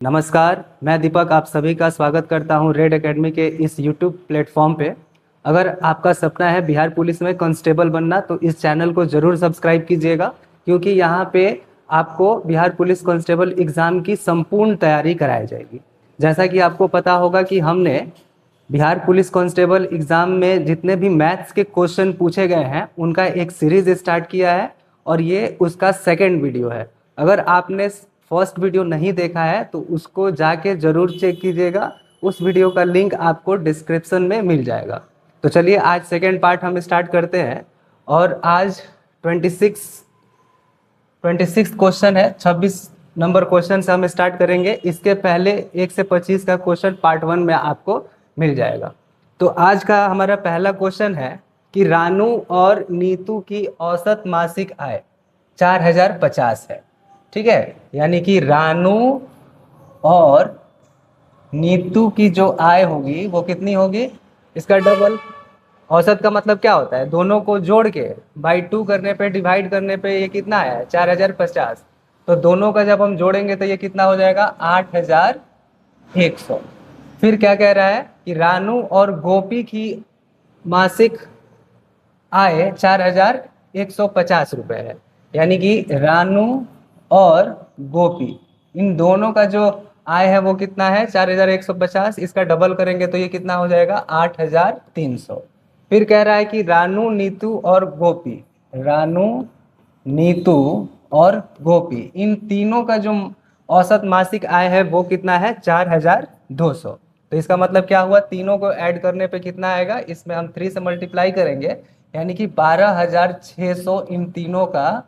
नमस्कार, मैं दीपक आप सभी का स्वागत करता हूं रेड एकेडमी के इस यूट्यूब प्लेटफॉर्म पे। अगर आपका सपना है बिहार पुलिस में कांस्टेबल बनना तो इस चैनल को ज़रूर सब्सक्राइब कीजिएगा, क्योंकि यहाँ पे आपको बिहार पुलिस कांस्टेबल एग्ज़ाम की संपूर्ण तैयारी कराई जाएगी। जैसा कि आपको पता होगा कि हमने बिहार पुलिस कांस्टेबल एग्ज़ाम में जितने भी मैथ्स के क्वेश्चन पूछे गए हैं उनका एक सीरीज़ स्टार्ट किया है और ये उसका सेकेंड वीडियो है। अगर आपने फर्स्ट वीडियो नहीं देखा है तो उसको जाके ज़रूर चेक कीजिएगा। उस वीडियो का लिंक आपको डिस्क्रिप्शन में मिल जाएगा। तो चलिए आज सेकेंड पार्ट हम स्टार्ट करते हैं। और आज 26 क्वेश्चन है, 26 नंबर क्वेश्चन से हम स्टार्ट करेंगे। इसके पहले 1 से 25 का क्वेश्चन पार्ट 1 में आपको मिल जाएगा। तो आज का हमारा पहला क्वेश्चन है कि रानू और नीतू की औसत मासिक आय 4050 है। ठीक है, यानी कि रानू और नीतू की जो आय होगी वो कितनी होगी, इसका डबल। औसत का मतलब क्या होता है, दोनों को जोड़ के बाई 2 करने पे डिवाइड करने पे ये कितना है 4050। तो दोनों का जब हम जोड़ेंगे तो ये कितना हो जाएगा 8100। फिर क्या कह रहा है कि रानू और गोपी की मासिक आय 4150 रुपये है। यानी कि रानू और गोपी इन दोनों का जो आय है वो कितना है 4150। इसका डबल करेंगे तो ये कितना हो जाएगा 8300। फिर कह रहा है कि रानू नीतू और गोपी, रानू नीतू और गोपी इन तीनों का जो औसत मासिक आय है वो कितना है 4200। तो इसका मतलब क्या हुआ, तीनों को ऐड करने पे कितना आएगा, इसमें हम 3 से मल्टीप्लाई करेंगे यानी कि 12600 इन तीनों का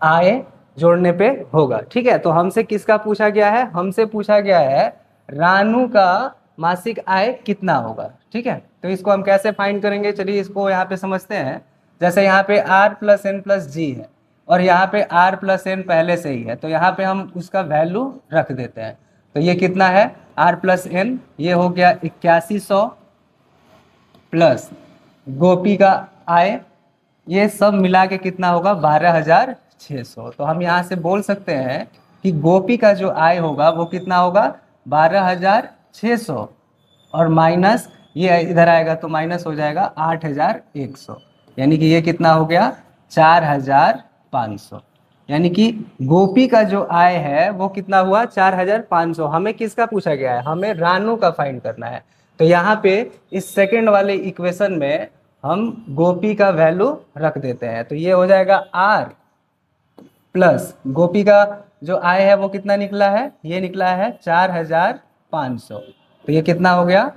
आय जोड़ने पे होगा। ठीक है, तो हमसे किसका पूछा गया है, हमसे पूछा गया है रानू का मासिक आय कितना होगा। ठीक है, तो इसको हम कैसे फाइंड करेंगे, चलिए इसको यहाँ पे समझते हैं। जैसे यहाँ पे r प्लस एन प्लस जी है और यहाँ पे r प्लस एन पहले से ही है, तो यहाँ पे हम उसका वैल्यू रख देते हैं। तो ये कितना है r प्लस एन, ये हो गया 8100 प्लस गोपी का आय, ये सब मिला के कितना होगा 12600। तो हम यहाँ से बोल सकते हैं कि गोपी का जो आय होगा वो कितना होगा 12600 और माइनस ये इधर आएगा तो माइनस हो जाएगा 8100, यानी कि ये कितना हो गया 4500। यानी कि गोपी का जो आय है वो कितना हुआ 4500। हमें किसका पूछा गया है, हमें रानू का फाइंड करना है। तो यहाँ पे इस सेकंड वाले इक्वेशन में हम गोपी का वैल्यू रख देते हैं। तो ये हो जाएगा r प्लस गोपी का जो आय है वो कितना निकला है, ये निकला है 4500। तो ये कितना हो गया,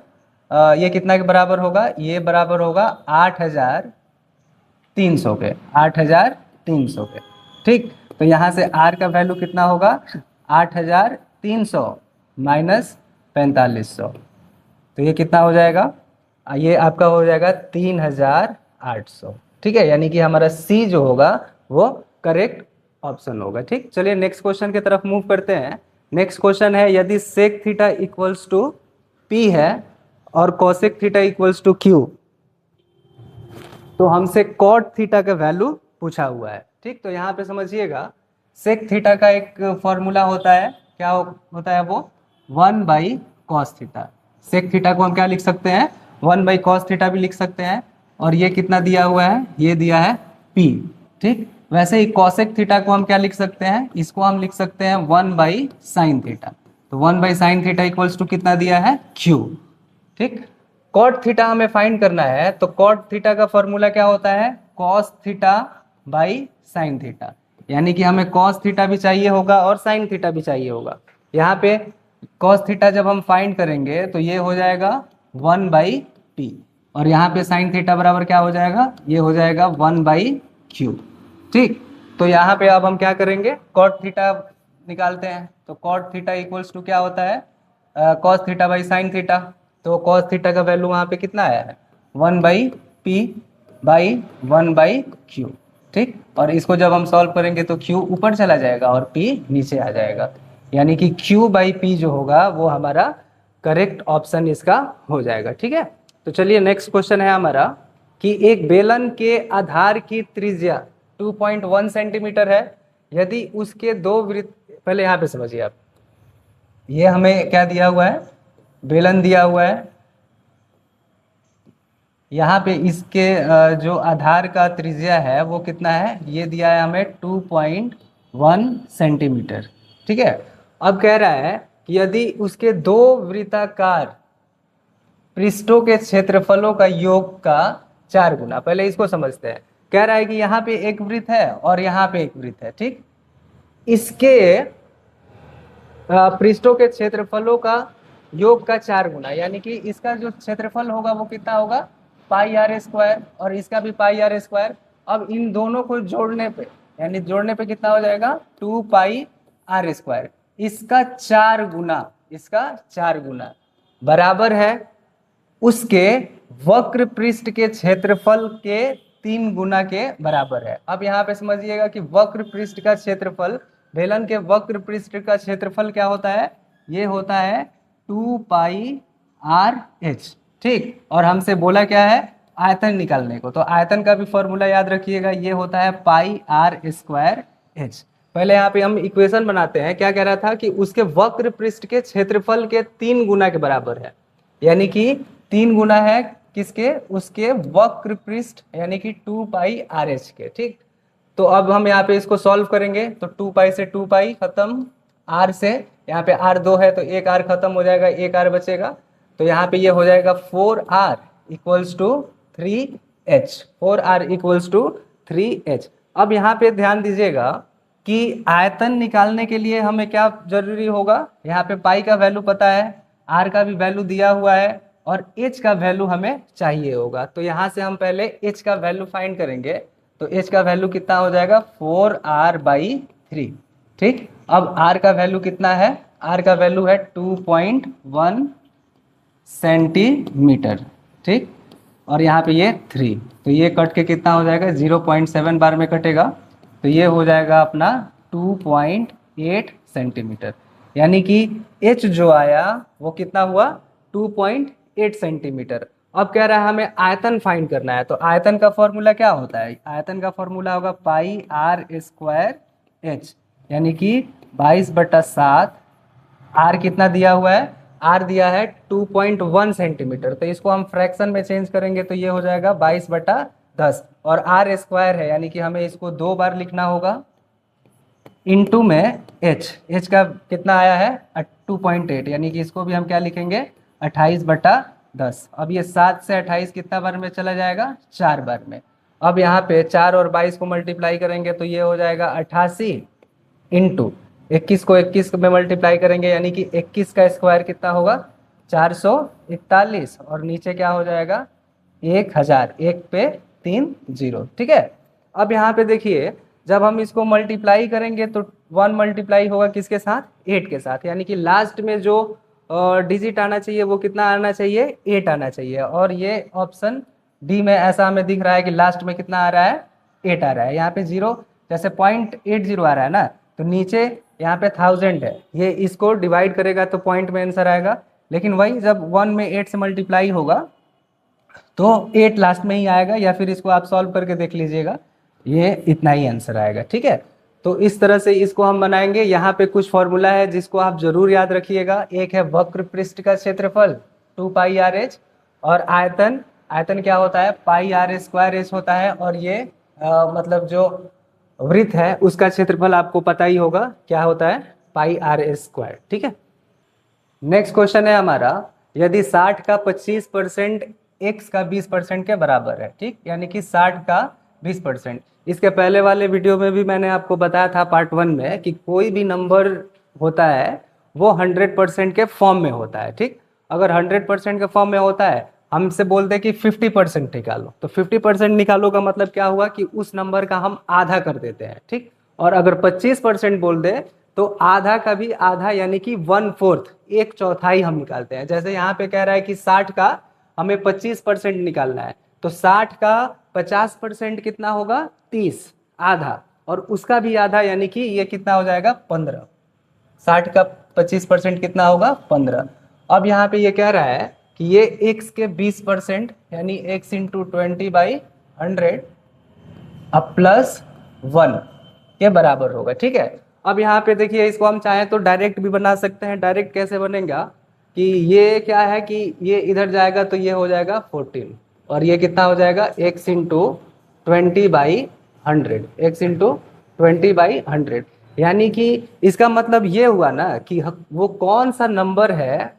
ये कितना के बराबर होगा, ये बराबर होगा 8300 के, 8300 के। ठीक, तो यहाँ से r का वैल्यू कितना होगा 8300 माइनस 4500। तो ये कितना हो जाएगा, ये आपका हो जाएगा 3800। ठीक है, यानी कि हमारा सी जो होगा वो करेक्ट ऑप्शन होगा। ठीक, चलिए नेक्स्ट क्वेश्चन की तरफ मूव करते हैं। नेक्स्ट क्वेश्चन है यदि sec theta equals to P है और cosec theta equals to Q, तो हमसे कॉट थीटा का वैल्यू पूछा हुआ है। ठीक, तो यहाँ पे समझिएगा सेक थीटा का एक फॉर्मूला होता है, क्या होता है वो 1 कॉस थीटा। सेक थीटा को हम क्या लिख सकते हैं 1 कॉस थीटा भी लिख सकते हैं। और ये कितना दिया हुआ है, ये दिया है p। ठीक, वैसे ही कॉसेक थीटा को हम क्या लिख सकते हैं, इसको हम लिख सकते हैं 1 साइन थीटा। तो 1 साइन थीटा इक्वल्स टू कितना दिया है q। ठीक, कॉट थीटा हमें फाइंड करना है, तो कॉट थीटा का फॉर्मूला क्या होता है cos theta by sine theta. यानी कि हमें कॉस थीटा भी चाहिए होगा और साइन थीटा भी चाहिए होगा। यहाँ पे कॉस थीटा जब हम फाइंड करेंगे तो ये हो जाएगा 1/p और यहाँ पे साइन थीटा बराबर क्या हो जाएगा, ये हो जाएगा 1/q। ठीक, तो यहाँ पे अब हम क्या करेंगे कॉट थीटा निकालते हैं। तो कॉट थीटा इक्वल्स टू क्या होता है cos theta by sine theta. तो कॉस थीटा का वैल्यू वहाँ पे कितना आया है 1/p/1/q। ठीक, और इसको जब हम सॉल्व करेंगे तो q ऊपर चला जाएगा और p नीचे आ जाएगा, यानी कि q/p जो होगा वो हमारा करेक्ट ऑप्शन इसका हो जाएगा। ठीक है, तो चलिए नेक्स्ट क्वेश्चन है हमारा कि एक बेलन के आधार की त्रिज्या 2.1 सेंटीमीटर है, यदि उसके दो वृत्त, पहले यहाँ पे समझिए आप, ये हमें क्या दिया हुआ है, बेलन दिया हुआ है। यहाँ पे इसके जो आधार का त्रिज्या है वो कितना है, ये दिया है हमें 2.1 सेंटीमीटर। ठीक है। अब कह रहा है कि यदि उसके दो वृत्ताकार पृष्ठों के क्षेत्रफलों का योग का 4 गुना, पहले इसको समझते हैं। कह रहा है कि यहाँ पे एक वृत्त है और यहाँ पे एक वृत्त है, ठीक। इसके पृष्ठों के क्षेत्रफलों का योग का 4 गुना, यानी कि इसका जो क्षेत्रफल होगा वो कितना होगा, पाई आर स्क्वायर, और इसका भी पाई आर स्क्वायर। अब इन दोनों को जोड़ने पे, यानी जोड़ने पे कितना हो जाएगा, 2 पाई आर स्क्वायर। इसका 4 गुना, इसका 4 गुना बराबर है उसके वक्र पृष्ठ के क्षेत्रफल के 3 गुना के बराबर है। अब यहाँ पे समझिएगा कि वक्र पृष्ठ का क्षेत्रफल, बेलन के वक्र पृष्ठ का क्षेत्रफल क्या होता है, ये होता है 2 पाई आर एच, ठीक। और हमसे बोला क्या है, आयतन निकालने को, तो आयतन का भी फॉर्मूला याद रखिएगा, ये होता है पाई आर स्क्वायर एच। पहले यहाँ पे हम इक्वेशन बनाते हैं। क्या कह रहा था कि उसके वक्र पृष्ठ के क्षेत्रफल के 3 गुना के बराबर है, यानी कि 3 गुना है किसके, उसके वक्र पृष्ठ, यानी कि 2 पाई आर एच के, ठीक। तो अब हम यहाँ पे इसको सॉल्व करेंगे, तो 2 पाई से 2 पाई खत्म, आर से यहाँ पे आर 2 है तो एक आर खत्म हो जाएगा, एक आर बचेगा। तो यहाँ पे ये हो जाएगा 4r equals to 3h, 4r equals to 3h। अब यहाँ पे ध्यान दीजिएगा कि आयतन निकालने के लिए हमें क्या जरूरी होगा, यहाँ पे पाई का वैल्यू पता है, आर का भी वैल्यू दिया हुआ है, और एच का वैल्यू हमें चाहिए होगा। तो यहाँ से हम पहले एच का वैल्यू फाइंड करेंगे। तो एच का वैल्यू कितना हो जाएगा, 4r/3, ठीक। अब आर का वैल्यू कितना है, आर का वैल्यू है 2.1 सेंटीमीटर, ठीक। और यहाँ पे ये 3, तो ये कट के कितना हो जाएगा, 0.7 बार में कटेगा, तो ये हो जाएगा अपना 2.8 सेंटीमीटर। यानी कि h जो आया वो कितना हुआ, 2.8 सेंटीमीटर। अब कह रहा है हमें आयतन फाइंड करना है, तो आयतन का फॉर्मूला क्या होता है, आयतन का फॉर्मूला होगा पाई आर स्क्वायर एच, यानी कि 22/7। आर कितना दिया हुआ है, आर दिया है 2.1 सेंटीमीटर, तो इसको हम फ्रैक्शन में चेंज करेंगे तो ये हो जाएगा 22/10, और आर स्क्वायर है यानी कि हमें इसको 2 बार लिखना होगा, इनटू में एच का कितना आया है 2.8, यानी कि इसको भी हम क्या लिखेंगे 28/10। अब ये 7 से 28 कितना बार में चला जाएगा, 4 बार में। अब यहाँ पे 4 और 22 को मल्टीप्लाई करेंगे तो ये हो जाएगा 88 इंटू 21 को 21 में मल्टीप्लाई करेंगे, यानी कि 21 का स्क्वायर कितना होगा 441, और नीचे क्या हो जाएगा 1000, 1 पे 3 0, ठीक है। अब यहाँ पे देखिए जब हम इसको मल्टीप्लाई करेंगे तो 1 मल्टीप्लाई होगा किसके साथ, 8 के साथ, यानी कि लास्ट में जो डिजिट आना चाहिए वो कितना आना चाहिए, 8 आना चाहिए। और ये ऑप्शन डी में ऐसा हमें दिख रहा है कि लास्ट में कितना आ रहा है, 8 आ रहा है। यहाँ पे 0 जैसे 0.80 आ रहा है ना, तो नीचे यहाँ पे 1000 है, ये इसको डिवाइड करेगा तो पॉइंट में आंसर आएगा। लेकिन वही जब 1 में 8 से मल्टीप्लाई होगा तो 8 लास्ट में ही आएगा, या फिर इसको आप सॉल्व करके देख लीजिएगा, ये इतना ही आंसर आएगा, ठीक है। तो इस तरह से इसको हम बनाएंगे। यहाँ पे कुछ फॉर्मूला है जिसको आप जरूर याद रखिएगा। एक है वक्र पृष्ठ का क्षेत्रफल 2 पाई आर एच, और आयतन, आयतन क्या होता है पाई आर स्क्वायर एच होता है, और ये मतलब जो वृत्त है उसका क्षेत्रफल आपको पता ही होगा क्या होता है, पाई आर स्क्वायर, ठीक है। नेक्स्ट क्वेश्चन है हमारा, यदि 60 का 25% x का 20% के बराबर है, ठीक, यानी कि 60 का 20%। इसके पहले वाले वीडियो में भी मैंने आपको बताया था पार्ट 1 में कि कोई भी नंबर होता है वो 100% के फॉर्म में होता है, ठीक। अगर 100% के फॉर्म में होता है, हमसे बोलते हैं कि 50% निकालो, तो 50% निकालो का मतलब क्या हुआ कि उस नंबर का हम आधा कर देते हैं, ठीक। और अगर 25% बोल दे तो आधा का भी आधा, यानी कि 1/4, 1/4 हम निकालते हैं। जैसे यहाँ पे कह रहा है कि 60 का हमें 25% निकालना है, तो 60 का 50% कितना होगा 30, आधा, और उसका भी आधा, यानी कि ये कितना हो जाएगा 15। 60 का 25% कितना होगा 15। अब यहाँ पे ये कह रहा है कि ये x के 20%, यानी x इंटू 20/100 अब +1 के बराबर होगा, ठीक है। अब यहाँ पे देखिए, इसको हम चाहें तो डायरेक्ट भी बना सकते हैं। डायरेक्ट कैसे बनेगा कि ये क्या है कि ये इधर जाएगा तो ये हो जाएगा 14, और ये कितना हो जाएगा x इंटू 20/100, x/20/100। यानी कि इसका मतलब ये हुआ ना कि वो कौन सा नंबर है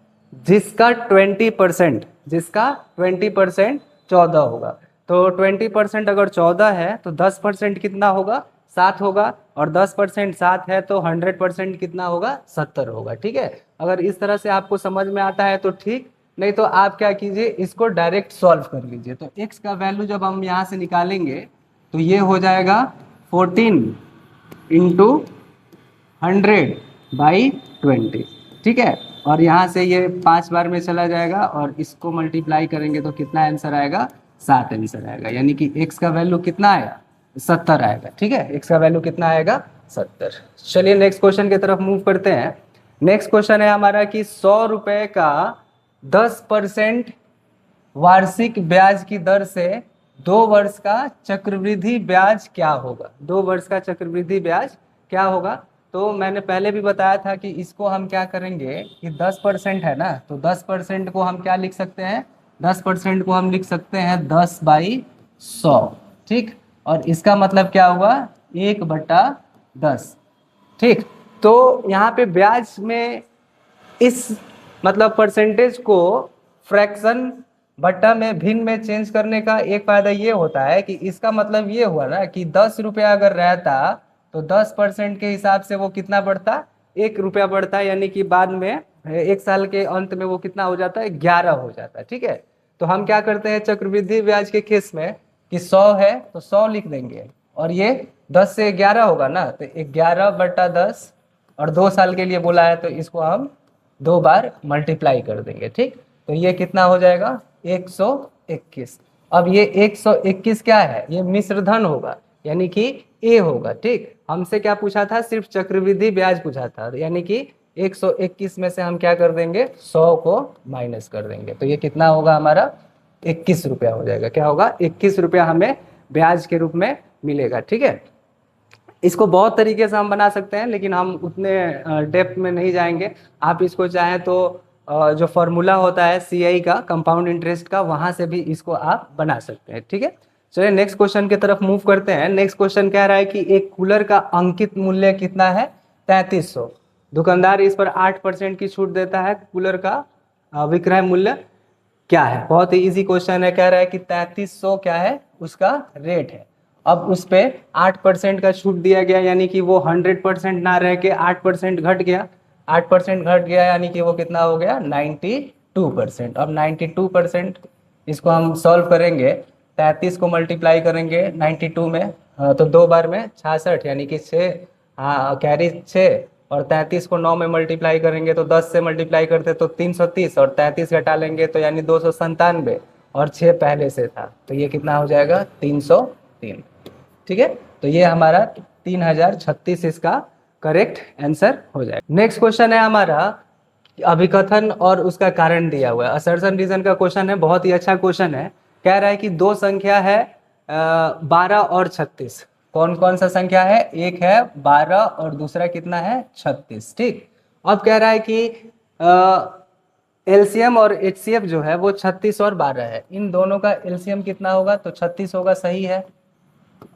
जिसका 20%, जिसका 20% 14 होगा। तो 20% अगर 14 है तो 10% कितना होगा, 7 होगा, और 10% 7 है तो 100% कितना होगा, 70 होगा। ठीक है, अगर इस तरह से आपको समझ में आता है तो ठीक, नहीं तो आप क्या कीजिए, इसको डायरेक्ट सॉल्व कर लीजिए। तो x का वैल्यू जब हम यहाँ से निकालेंगे तो ये हो जाएगा 14 इंटू 100/20। ठीक है, और यहाँ से ये 5 बार में चला जाएगा, और इसको मल्टीप्लाई करेंगे तो कितना आंसर आएगा, 7 आंसर आएगा। यानी कि x का वैल्यू कितना आएगा, 70 आएगा। ठीक है, x का वैल्यू कितना आएगा, 70। चलिए नेक्स्ट क्वेश्चन की तरफ मूव करते हैं। नेक्स्ट क्वेश्चन है हमारा कि 100 रुपये का 10% वार्षिक ब्याज की दर से 2 वर्ष का चक्रवृद्धि ब्याज क्या होगा। 2 वर्ष का चक्रवृद्धि ब्याज क्या होगा। तो मैंने पहले भी बताया था कि इसको हम क्या करेंगे कि 10% है ना, तो 10% को हम क्या लिख सकते हैं, 10% को हम लिख सकते हैं 10/100। ठीक, और इसका मतलब क्या हुआ, 1/10। ठीक, तो यहाँ पे ब्याज में इस मतलब परसेंटेज को फ्रैक्शन बट्टा में भिन्न में चेंज करने का एक फायदा ये होता है कि इसका मतलब ये हुआ ना कि 10 रुपया अगर रहता तो 10% के हिसाब से वो कितना बढ़ता, 1 रुपया बढ़ता, यानी कि बाद में 1 साल के अंत में वो कितना हो जाता है, 11 हो जाता है। ठीक है, तो हम क्या करते हैं चक्रवृद्धि ब्याज के केस में कि 100 है तो 100 लिख देंगे, और ये 10 से 11 होगा ना, तो 11/10, और 2 साल के लिए बोला है तो इसको हम 2 बार मल्टीप्लाई कर देंगे। ठीक, तो ये कितना हो जाएगा, 121। अब ये 121 क्या है, ये मिश्र धन होगा, यानी कि ए होगा। ठीक, हमसे क्या पूछा था, सिर्फ चक्रवृद्धि ब्याज पूछा था, यानी कि 121 में से हम क्या कर देंगे, 100 को माइनस कर देंगे, तो ये कितना होगा हमारा, 21 रुपया हो जाएगा। क्या होगा, 21 रुपया हमें ब्याज के रूप में मिलेगा। ठीक है, इसको बहुत तरीके से हम बना सकते हैं, लेकिन हम उतने डेप्थ में नहीं जाएंगे। आप इसको चाहें तो जो फॉर्मूला होता है सीआई का, कंपाउंड इंटरेस्ट का, वहां से भी इसको आप बना सकते हैं। ठीक है, चलिए नेक्स्ट क्वेश्चन की तरफ मूव करते हैं। नेक्स्ट क्वेश्चन कह रहा है कि एक कूलर का अंकित मूल्य कितना है, 3300। दुकानदार इस पर 8% की छूट देता है, कूलर का विक्रय मूल्य क्या है। बहुत ही इजी क्वेश्चन है, कह रहा है कि 3300 क्या है, उसका रेट है। अब उस पे 8% का छूट दिया गया, यानी कि वो 100% ना रह के 8% घट गया, 8% घट गया, यानी कि वो कितना हो गया, 92%। अब 92%, इसको हम सॉल्व करेंगे, 33 को मल्टीप्लाई करेंगे 92 में, तो 2 बार में 66, यानी कि 6, हाँ कैरी 6, और 33 को 9 में मल्टीप्लाई करेंगे तो 10 से मल्टीप्लाई करते तो 330, और 33 घटा लेंगे तो यानी 297, और 6 पहले से था, तो ये कितना हो जाएगा, 303। ठीक है, तो ये हमारा 3036 इसका करेक्ट आंसर हो जाएगा। नेक्स्ट क्वेश्चन है हमारा अभिकथन और उसका कारण दिया हुआ है, असर्शन रीजन का क्वेश्चन है, बहुत ही अच्छा क्वेश्चन है। कह रहा है कि 2 संख्या है 12 और 36। कौन कौन सा संख्या है, एक है 12 और दूसरा कितना है, 36। ठीक, अब कह रहा है कि एलसीएम और एचसीएफ जो है वो 36 और 12 है, इन दोनों का एलसीएम कितना होगा, तो 36 होगा, सही है,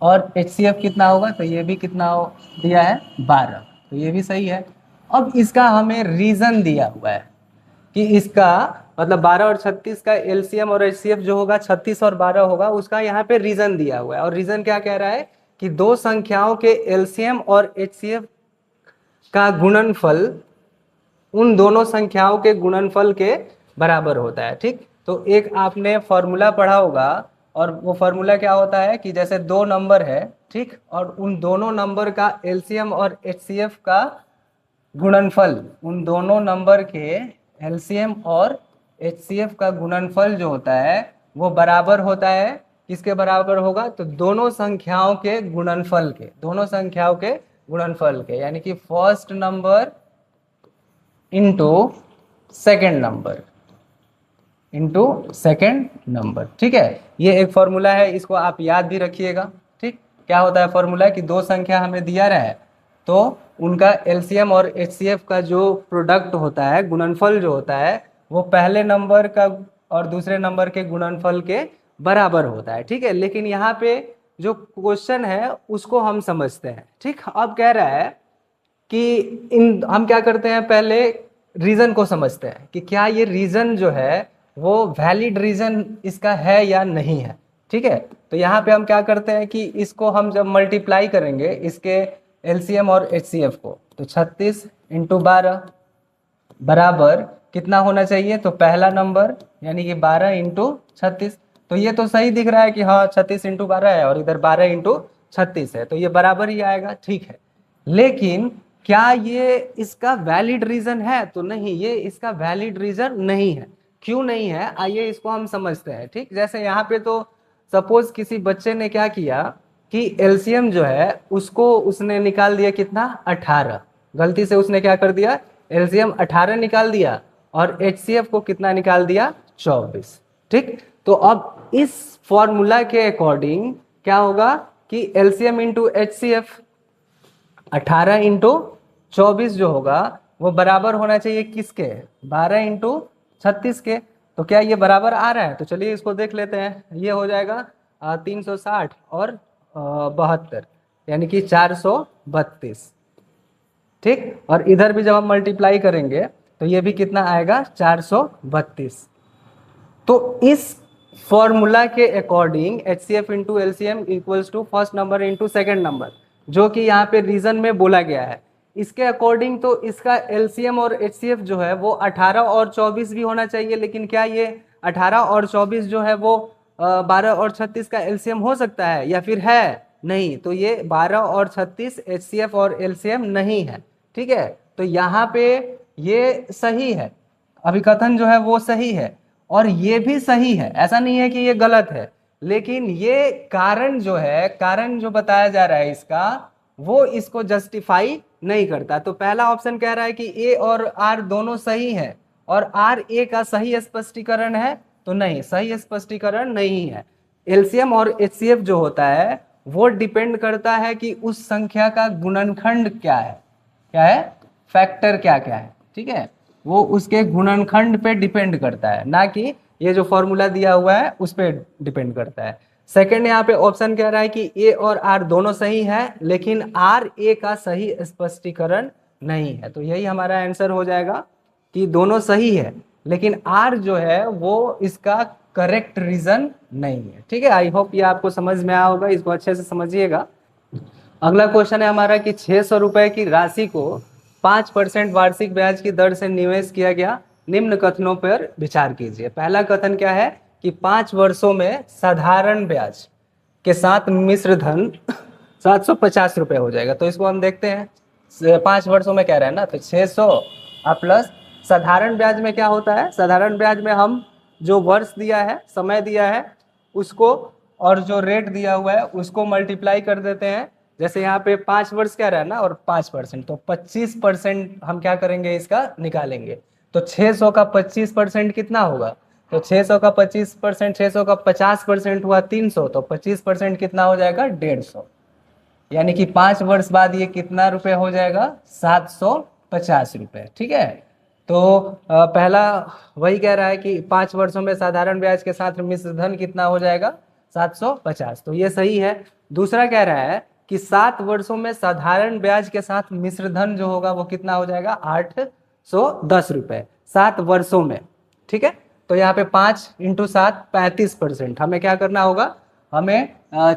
और एचसीएफ कितना होगा, तो ये भी कितना दिया है, 12, तो ये भी सही है। अब इसका हमें रीजन दिया हुआ है कि इसका मतलब 12 और 36 का एलसीएम और एचसीएफ जो होगा 36 और 12 होगा, उसका यहाँ पे रीजन दिया हुआ है। और रीजन क्या कह रहा है कि 2 संख्याओं के एलसीएम और एचसीएफ का गुणनफल उन दोनों संख्याओं के गुणनफल के बराबर होता है। ठीक, तो एक आपने फॉर्मूला पढ़ा होगा, और वो फॉर्मूला क्या होता है कि जैसे 2 नंबर है, ठीक, और उन दोनों नंबर का एलसीएम और एचसीएफ का गुणनफल, उन दोनों नंबर के एलसीएम और एचसीएफ का गुणनफल जो होता है वो बराबर होता है, किसके बराबर होगा, तो दोनों संख्याओं के गुणनफल के, दोनों संख्याओं के गुणनफल के, यानी कि first number into second number, into second number. ठीक है, ये एक फॉर्मूला है, इसको आप याद भी रखिएगा। ठीक, क्या होता है फॉर्मूला कि 2 संख्या हमें दिया रहा है, तो उनका एलसीएम और एचसीएफ का जो प्रोडक्ट होता है, गुणनफल जो होता है, वो पहले नंबर का और दूसरे नंबर के गुणनफल के बराबर होता है। ठीक है, लेकिन यहाँ पे जो क्वेश्चन है उसको हम समझते हैं। ठीक, अब कह रहा है कि इन हम क्या करते हैं, पहले रीजन को समझते हैं कि क्या ये रीजन जो है वो वैलिड रीजन इसका है या नहीं है। ठीक है, तो यहाँ पे हम क्या करते हैं कि इसको हम जब मल्टीप्लाई करेंगे इसके एलसीएम और एचसीएफ को, तो 36 × 12 बराबर कितना होना चाहिए, तो पहला नंबर यानी कि 12 × 36। तो ये तो सही दिख रहा है कि हाँ 36 × 12 है और इधर 12 × 36 है, तो ये बराबर ही आएगा। ठीक है, लेकिन क्या ये इसका वैलिड रीजन है, तो नहीं, ये इसका वैलिड रीजन नहीं है। क्यों नहीं है, आइए इसको हम समझते हैं। ठीक, जैसे यहाँ पे तो सपोज किसी बच्चे ने क्या किया कि एलसीएम जो है उसको उसने निकाल दिया कितना, 18। गलती से उसने क्या कर दिया, एलसीएम 18 निकाल दिया और एचसीएफ को कितना निकाल दिया, 24। ठीक, तो अब इस फॉर्मूला के अकॉर्डिंग क्या होगा कि एलसीएम इंटू एचसीएफ 18 × 24 जो होगा वो बराबर होना चाहिए किसके, 12 × 36 के। तो क्या ये बराबर आ रहा है, तो चलिए इसको देख लेते हैं। ये हो जाएगा 360 और 72 यानी कि 432। ठीक, और इधर भी जब हम मल्टीप्लाई करेंगे तो ये भी कितना आएगा, 432। तो इस फॉर्मूला के according HCF into LCM equals to first number into second number, जो कि यहाँ पे रीजन में बोला गया है, इसके अकॉर्डिंग तो इसका एलसीएम और एचसीएफ जो है वो 18 और 24 भी होना चाहिए। लेकिन क्या ये 18 और 24 जो है वो 12 और 36 का एलसीएम हो सकता है या फिर है, नहीं, तो ये 12 और 36 एचसीएफ और एलसीएम नहीं है। ठीक है, तो यहाँ पे ये सही है, अभिकथन जो है वो सही है और ये भी सही है, ऐसा नहीं है कि ये गलत है। लेकिन ये कारण जो है, कारण जो बताया जा रहा है इसका, वो इसको जस्टिफाई नहीं करता। तो पहला ऑप्शन कह रहा है कि ए और आर दोनों सही है और आर ए का सही स्पष्टीकरण है, तो नहीं, सही स्पष्टीकरण नहीं है। एलसीएम और एचसीएफ जो होता है वो डिपेंड करता है कि उस संख्या का गुणनखंड क्या है, क्या है, फैक्टर क्या क्या है। ठीक है, वो उसके गुणनखंड पे डिपेंड करता है, ना कि ये जो फॉर्मूला दिया हुआ है उस पर डिपेंड करता है। सेकंड, यहाँ पे ऑप्शन कह रहा है कि ए और आर दोनों सही है लेकिन आर ए का सही स्पष्टीकरण नहीं है। तो यही हमारा आंसर हो जाएगा कि दोनों सही है लेकिन आर जो है वो इसका करेक्ट रीजन नहीं है। ठीक है, आई होप ये आपको समझ में आया होगा, इसको अच्छे से समझिएगा। अगला क्वेश्चन है हमारा कि 600 रुपए की राशि को 5% वार्षिक ब्याज की दर से निवेश किया गया, निम्न कथनों पर विचार कीजिए। पहला कथन क्या है कि 5 वर्षों में साधारण ब्याज के साथ मिश्र धन 750 रुपये हो जाएगा। तो इसको हम देखते हैं, 5 वर्षों में कह रहे हैं ना, तो 600 प्लस साधारण ब्याज में क्या होता है, साधारण ब्याज में हम जो वर्ष दिया है, समय दिया है उसको और जो रेट दिया हुआ है उसको मल्टीप्लाई कर देते हैं। जैसे यहाँ पे 5 वर्ष क्या रहा है ना और 5%, तो 25% हम क्या करेंगे, इसका निकालेंगे। तो 600 का 25% कितना होगा, तो 600 का 25%, 600 का 50% हुआ 300, तो 25% कितना हो जाएगा, 150। यानी कि 5 वर्ष बाद ये कितना रुपए हो जाएगा, 750 रुपये। ठीक है, तो पहला वही कह रहा है कि 5 वर्षों में साधारण ब्याज के साथ मिश्र धन कितना हो जाएगा, 750, तो ये सही है। दूसरा कह रहा है कि 7 वर्षों में साधारण ब्याज के साथ मिश्र धन जो होगा वो कितना हो जाएगा, 810 रुपये 7 वर्षों में। ठीक है, तो यहाँ पे 5 × 7 35%, हमें क्या करना होगा, हमें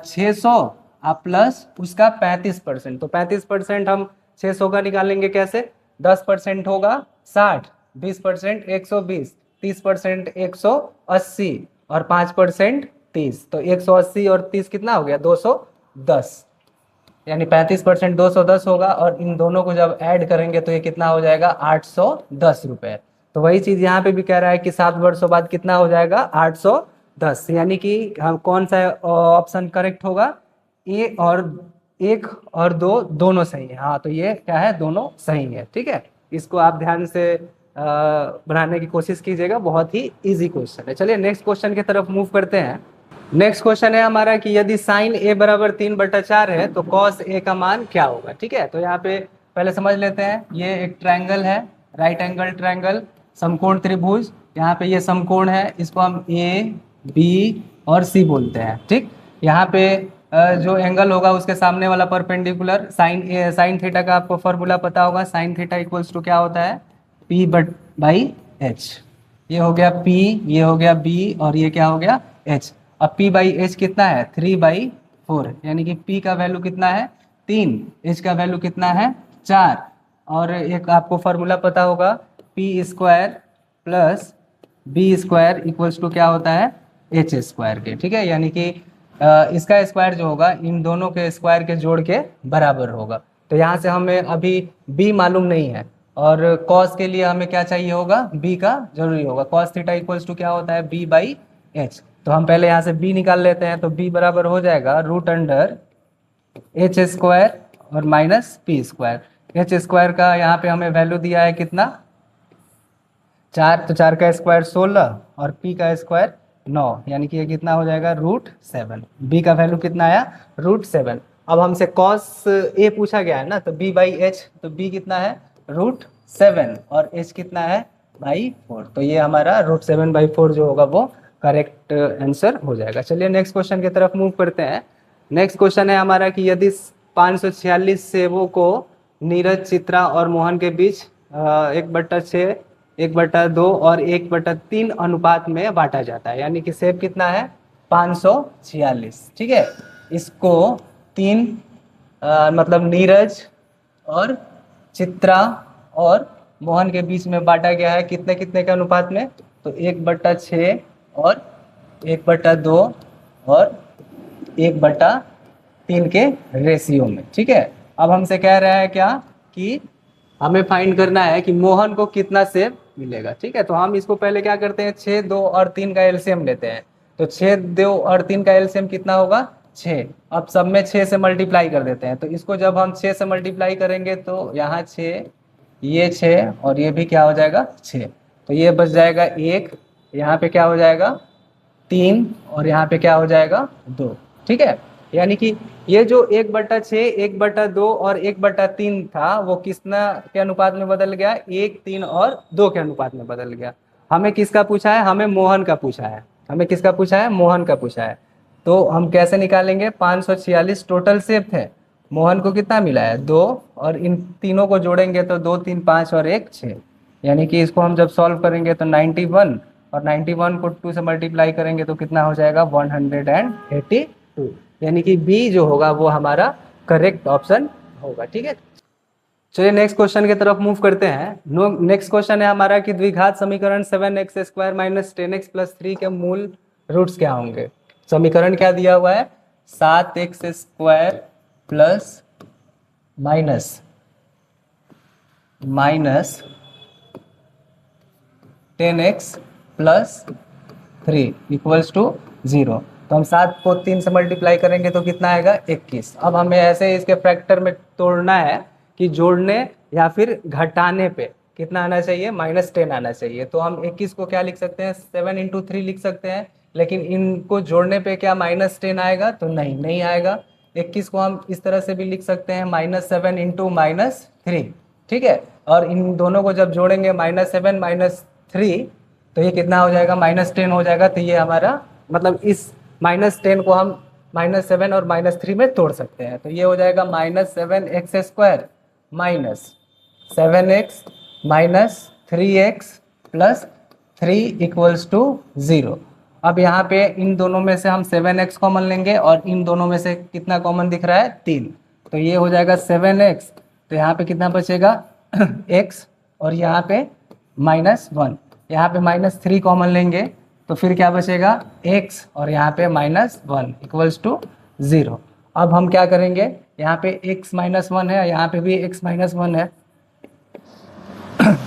600 प्लस उसका 35%, तो 35% हम 600 का निकालेंगे कैसे, 10% होगा 60, 20% 120, 30% 180 और 5% 30, तो 180 और 30 कितना हो गया, 210, यानी 35% 210 होगा और इन दोनों को जब ऐड करेंगे तो ये कितना हो जाएगा, 810 रुपये। तो वही चीज़ यहाँ पे भी कह रहा है कि 7 वर्षों बाद कितना हो जाएगा, 810, यानी कि हम कौन सा ऑप्शन करेक्ट होगा, ए और 1 और 2 दोनों सही है। हाँ, तो ये क्या है, दोनों सही है। ठीक है, इसको आप ध्यान से बनाने की कोशिश कीजिएगा, बहुत ही इजी क्वेश्चन है। चलिए नेक्स्ट क्वेश्चन की तरफ मूव करते हैं। नेक्स्ट क्वेश्चन है हमारा कि यदि साइन a बराबर 3/4 है तो कॉस a का मान क्या होगा। ठीक है, तो यहाँ पे पहले समझ लेते हैं। ये एक ट्रायंगल है, राइट एंगल ट्रायंगल, समकोण त्रिभुज। यहाँ पे ये समकोण है, इसको हम ए बी और सी बोलते हैं। ठीक, यहाँ पे जो एंगल होगा उसके सामने वाला परपेंडिकुलर, साइन थीटा का आपको फॉर्मूला पता होगा। साइन थीटा इक्वल्स टू क्या होता है, पी बट बाई एच। ये हो गया P, ये हो गया B और ये क्या हो गया H। अब P बाई एच कितना है, 3/4, यानी कि P का वैल्यू कितना है 3, H का वैल्यू कितना है 4। और एक आपको फॉर्मूला पता होगा, P² plus B² equals to क्या होता है H² के। ठीक है, यानी कि इसका स्क्वायर जो होगा इन दोनों के स्क्वायर के जोड़ के बराबर होगा। तो यहाँ से हमें अभी B मालूम नहीं है, और cos के लिए हमें क्या चाहिए होगा, b का जरूरी होगा। cos थीटा इक्वल्स टू क्या होता है b बाई एच। तो हम पहले यहाँ से b निकाल लेते हैं। तो b बराबर हो जाएगा √H² और -P²। H² का यहाँ पे हमें वैल्यू दिया है कितना 4, तो 4 का स्क्वायर 16 और p का स्क्वायर 9, यानी कि ये कितना हो जाएगा √7। b का वैल्यू कितना आया √7। अब हमसे cos a पूछा गया है ना, तो b बाई एच, तो b कितना है √7 और h कितना है बाई 4। तो ये हमारा √7/4 जो होगा वो करेक्ट आंसर हो जाएगा। चलिए नेक्स्ट क्वेश्चन की तरफ मूव करते हैं। नेक्स्ट क्वेश्चन है हमारा कि यदि 546 सेबों को नीरज, चित्रा और मोहन के बीच 1/6, 1/2 और 1/3 अनुपात में बांटा जाता है, यानी कि सेब कितना है 546। ठीक है, इसको 3 मतलब नीरज और चित्रा और मोहन के बीच में बांटा गया है, कितने कितने के अनुपात में, तो 1/6 और 1/2 और 1/3 के रेशियो में। ठीक है, अब हमसे कह रहा है क्या कि हमें फाइंड करना है कि मोहन को कितना सेब मिलेगा। ठीक है, तो हम इसको पहले क्या करते हैं, 6, 2 और 3 का एलसीएम लेते हैं। तो 6, 2 और 3 का एलसीएम कितना होगा 6। अब सब में 6 से मल्टीप्लाई कर देते हैं। तो इसको जब हम 6 से मल्टीप्लाई करेंगे तो यहाँ 6, ये 6 और ये भी क्या हो जाएगा 6। तो ये बच जाएगा 1, यहाँ पे क्या हो जाएगा 3 और यहाँ पे क्या हो जाएगा 2। ठीक है, यानी कि ये जो 1/6, 1/2 और 1/3 था वो किसना के अनुपात में बदल गया, 1, 3 और 2 के अनुपात में बदल गया। हमें किसका पूछा है, हमें मोहन का पूछा है। हमें किसका पूछा है, मोहन का पूछा है। तो हम कैसे निकालेंगे, 546 टोटल सेब थे, मोहन को कितना मिला है 2, और इन तीनों को जोड़ेंगे तो 2, 3, 5 और 1 6, यानी कि इसको हम जब सॉल्व करेंगे तो 91, और 91 को 2 से मल्टीप्लाई करेंगे तो कितना हो जाएगा 182, यानी कि बी जो होगा वो हमारा करेक्ट ऑप्शन होगा। ठीक है, चलिए नेक्स्ट क्वेश्चन की तरफ मूव करते हैं। नेक्स्ट क्वेश्चन है हमारा कि द्विघात समीकरण 7x² - 10x + 3 के मूल रूट्स क्या होंगे। समीकरण क्या दिया हुआ है, 7x² plus minus 10x + 3 equals to 0। तो हम 7 को 3 से मल्टीप्लाई करेंगे तो कितना आएगा 21। अब हमें ऐसे इसके फैक्टर में तोड़ना है कि जोड़ने या फिर घटाने पे कितना आना चाहिए, -10 आना चाहिए। तो हम 21 को क्या लिख सकते हैं, 7 × 3 लिख सकते हैं, लेकिन इनको जोड़ने पे क्या -10 आएगा, तो नहीं आएगा। 21 को हम इस तरह से भी लिख सकते हैं, -7 × -3। ठीक है, और इन दोनों को जब जोड़ेंगे -7 - 3 तो ये कितना हो जाएगा -10 हो जाएगा। तो ये हमारा मतलब इस -10 को हम -7 और -3 में तोड़ सकते हैं। तो ये हो जाएगा -7x² - 7x - 3x + 3 equals to 0। अब यहाँ पे इन दोनों में से हम 7x कॉमन लेंगे और इन दोनों में से कितना कॉमन दिख रहा है 3। तो ये हो जाएगा 7x, तो यहाँ पे कितना बचेगा x, और यहाँ पे -1, यहाँ पे -3 कॉमन लेंगे तो फिर क्या बचेगा x, और यहाँ पे -1 इक्वल्स टू 0। अब हम क्या करेंगे, यहाँ पे x -1 है, यहाँ पे भी x -1 है,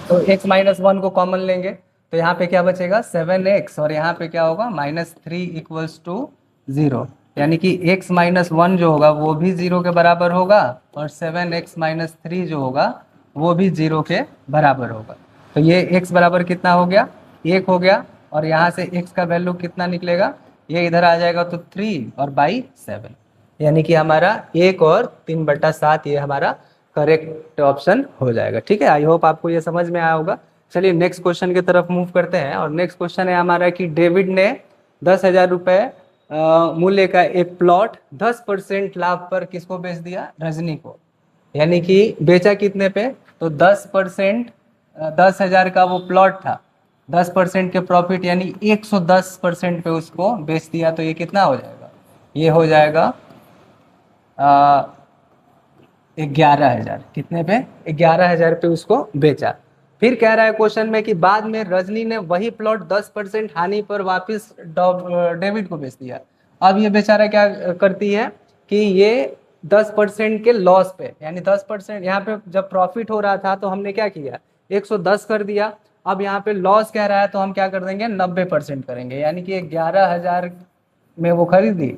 तो x -1 को कॉमन लेंगे तो यहाँ पे क्या बचेगा 7x, और यहाँ पे क्या होगा -3 इक्वल्स टू 0, यानी कि x -1 जो होगा वो भी 0 के बराबर होगा, और 7x - 3 जो होगा वो भी 0 के बराबर होगा। तो ये x बराबर कितना हो गया 1 हो गया, और यहाँ से x का वैल्यू कितना निकलेगा, ये इधर आ जाएगा तो 3 और बाई 7, यानी कि हमारा 1 और 3/7 ये हमारा करेक्ट ऑप्शन हो जाएगा। ठीक है, आई होप आपको ये समझ में आया होगा। चलिए नेक्स्ट क्वेश्चन की तरफ मूव करते हैं, और नेक्स्ट क्वेश्चन है हमारा कि डेविड ने 10,000 रुपये मूल्य का एक प्लॉट 10% लाभ पर किसको बेच दिया? रजनी को। यानी कि बेचा कितने पे? तो 10%, 10,000 का वो प्लॉट था, 10% के प्रॉफिट यानी 110% पे उसको बेच दिया। तो ये कितना हो जाएगा? ये हो जाएगा 11,000। कितने पे? 11,000 पे उसको बेचा। फिर कह रहा है क्वेश्चन में कि बाद में रजनी ने वही प्लॉट 10% हानि पर वापस डेविड को बेच दिया। अब ये बेचारा क्या करती है कि ये 10% के लॉस पे, यानी 10%, यहाँ पे जब प्रॉफिट हो रहा था तो हमने क्या किया? 110 कर दिया। अब यहाँ पे लॉस कह रहा है तो हम क्या कर देंगे? 90% करेंगे, यानी कि 11,000 में वो खरीदी,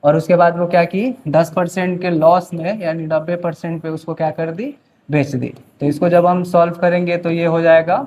और उसके बाद वो क्या की? 10% के लॉस में यानी 90% पे उसको क्या कर दी? बेच दी। तो इसको जब हम सॉल्व करेंगे तो ये हो जाएगा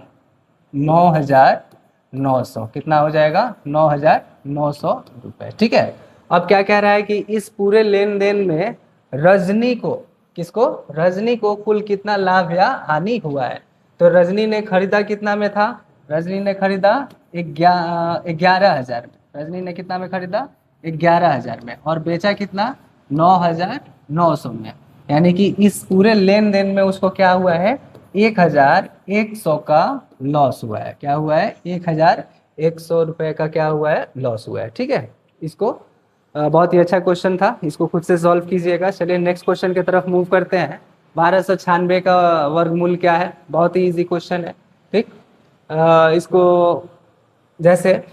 9,900। कितना हो जाएगा? 9,900 रुपये। ठीक है, अब क्या कह रहा है कि इस पूरे लेन देन में रजनी को, किसको? रजनी को कुल कितना लाभ या हानि हुआ है? तो रजनी ने खरीदा कितना में था? रजनी ने खरीदा 11,000 में। रजनी ने कितना में खरीदा? 11,000 में, और बेचा कितना? 9,900 में। यानी कि इस पूरे लेन देन में उसको क्या हुआ है? 1,100 का लॉस हुआ है। क्या हुआ है? 1,100 रुपये का क्या हुआ है? लॉस हुआ है। ठीक है, इसको बहुत ही अच्छा क्वेश्चन था, इसको खुद से सॉल्व कीजिएगा। चलिए नेक्स्ट क्वेश्चन की तरफ मूव करते हैं। 1296 का वर्गमूल क्या है? बहुत ही इजी क्वेश्चन है। ठीक, इसको जैसे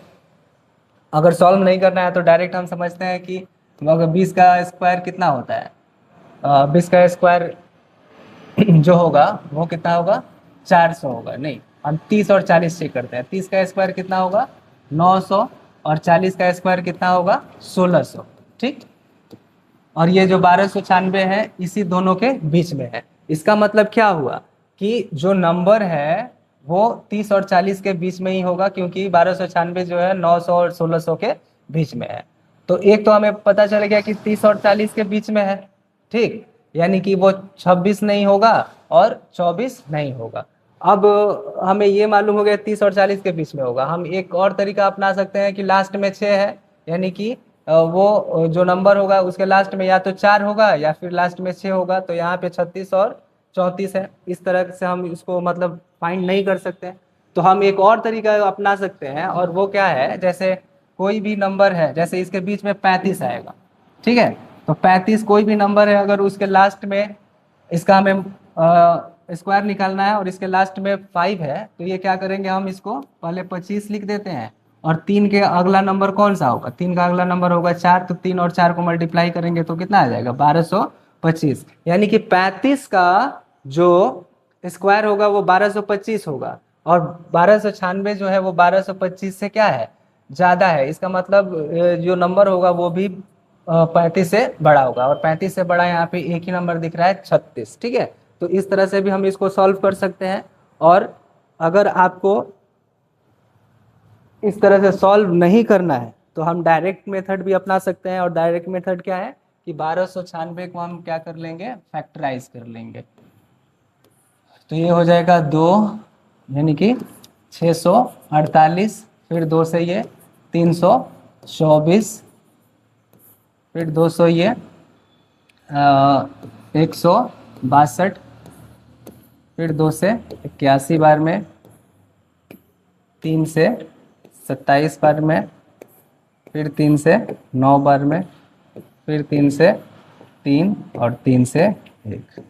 अगर सॉल्व नहीं करना है तो डायरेक्ट हम समझते हैं कि अगर 20 का स्क्वायर कितना होता है? 20 का स्क्वायर जो होगा वो कितना होगा? 400 होगा। नहीं, हम 30 और 40 चेक करते हैं। 30 का स्क्वायर कितना होगा? 900, और 40 का स्क्वायर कितना होगा? 1600। ठीक, और ये जो 1296 है इसी दोनों के बीच में है। इसका मतलब क्या हुआ कि जो नंबर है वो 30 और 40 के बीच में ही होगा, क्योंकि 1296 जो है 900 और 1600 के बीच में है। तो एक तो हमें पता चल गया कि 30 और 40 के बीच में है। ठीक, यानी कि वो 26 नहीं होगा और 24 नहीं होगा। अब हमें ये मालूम हो गया 30 और 40 के बीच में होगा। हम एक और तरीका अपना सकते हैं कि लास्ट में 6 है, यानी कि वो जो नंबर होगा उसके लास्ट में या तो 4 होगा या फिर लास्ट में 6 होगा। तो यहाँ पे 36 और 34 है। इस तरह से हम इसको मतलब फाइंड नहीं कर सकते। तो हम एक और तरीका अपना सकते हैं, और वो क्या है? जैसे कोई भी नंबर है, जैसे इसके बीच में 35 आएगा। ठीक है, तो 35 कोई भी नंबर है, अगर उसके लास्ट में इसका हमें स्क्वायर निकालना है और इसके लास्ट में 5 है, तो ये क्या करेंगे? हम इसको पहले 25 लिख देते हैं, और 3 के अगला नंबर कौन सा होगा? 3 का अगला नंबर होगा 4, तो 3 और 4 को मल्टीप्लाई करेंगे तो कितना आ जाएगा? 1225। यानी कि 35 का जो स्क्वायर होगा वो 1225 होगा, और 1296 जो है वो 1225 से क्या है? ज़्यादा है। इसका मतलब जो नंबर होगा वो भी 35 से बड़ा होगा, और 35 से बड़ा यहाँ पे एक ही नंबर दिख रहा है, 36। ठीक है, तो इस तरह से भी हम इसको सॉल्व कर सकते हैं। और अगर आपको इस तरह से सॉल्व नहीं करना है तो हम डायरेक्ट मेथड भी अपना सकते हैं। और डायरेक्ट मेथड क्या है कि 1296 को हम क्या कर लेंगे? फैक्टराइज कर लेंगे। तो ये हो जाएगा 2, यानी कि 648, फिर 2 से ये 324, फिर 200 ये 162, फिर 2 से 81 बार में, 3 से 27 बार में, फिर 3 से 9 बार में, फिर 3 से 3, और 3 से 1।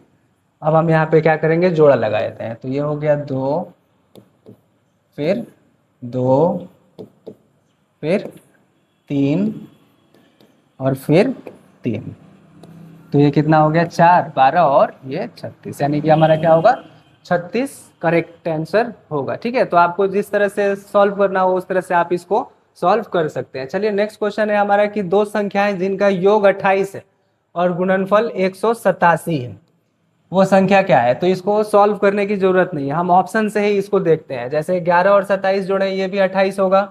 अब हम यहाँ पे क्या करेंगे? जोड़ा लगा देते हैं। तो ये हो गया 2, फिर 2, फिर 3, और फिर 3। तो ये कितना हो गया? 4, 12 और ये 36, यानी कि हमारा क्या होगा? 36 करेक्ट आंसर होगा। ठीक है, तो आपको जिस तरह से सॉल्व करना हो उस तरह से आप इसको सॉल्व कर सकते हैं। चलिए नेक्स्ट क्वेश्चन है हमारा कि दो संख्याएं जिनका योग 28 है और गुणनफल 187 है, वो संख्या क्या है? तो इसको सॉल्व करने की जरूरत नहीं है, हम ऑप्शन से ही इसको देखते हैं। जैसे 11 और 27 जोड़े, ये भी 28 होगा,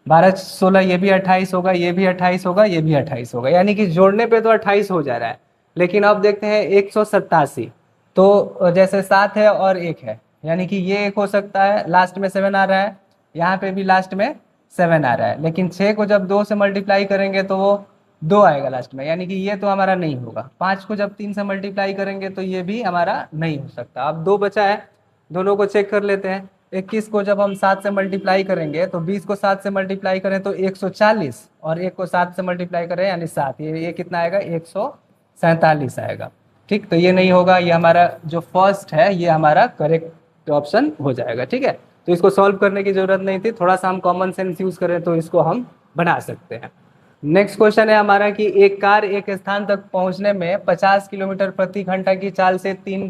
12 16 ये भी 28 होगा, ये भी 28 होगा, ये भी 28 होगा, यानी कि जोड़ने पे तो 28 हो जा रहा है। लेकिन अब देखते हैं 187, तो जैसे 7 है और 1 है, यानी कि ये 1 हो सकता है, लास्ट में 7 आ रहा है, यहाँ पे भी लास्ट में 7 आ रहा है, लेकिन 6 को जब 2 से मल्टीप्लाई करेंगे तो वो 2 आएगा लास्ट में, यानी कि ये तो हमारा नहीं होगा। 5 को जब 3 से मल्टीप्लाई करेंगे तो ये भी हमारा नहीं हो सकता। अब 2 बचा है, दोनों को चेक कर लेते हैं। 21 को जब हम 7 से मल्टीप्लाई करेंगे तो 20 को 7 से मल्टीप्लाई करें तो 140, और 1 को 7 से मल्टीप्लाई करें यानी 7, ये कितना आएगा, 147 आएगा। ठीक, तो ये नहीं होगा, ये हमारा जो फर्स्ट है ये हमारा करेक्ट ऑप्शन हो जाएगा। ठीक है, तो इसको सॉल्व करने की जरूरत नहीं थी, थोड़ा सा हम कॉमन सेंस यूज करें तो इसको हम बना सकते हैं। नेक्स्ट क्वेश्चन है हमारा कि एक कार एक स्थान तक पहुंचने में 50 किलोमीटर प्रति घंटा की चाल से 3